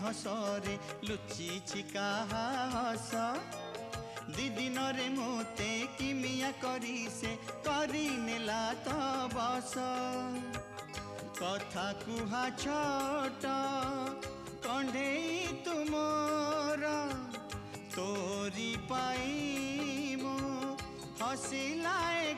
हसरे लुचिछि काहा हस दिदिन रे मोते किमिया करी से करी नेला तो बस कथा कुहा छोट कंढेई तुमर तोरी पाई मो हसिलाए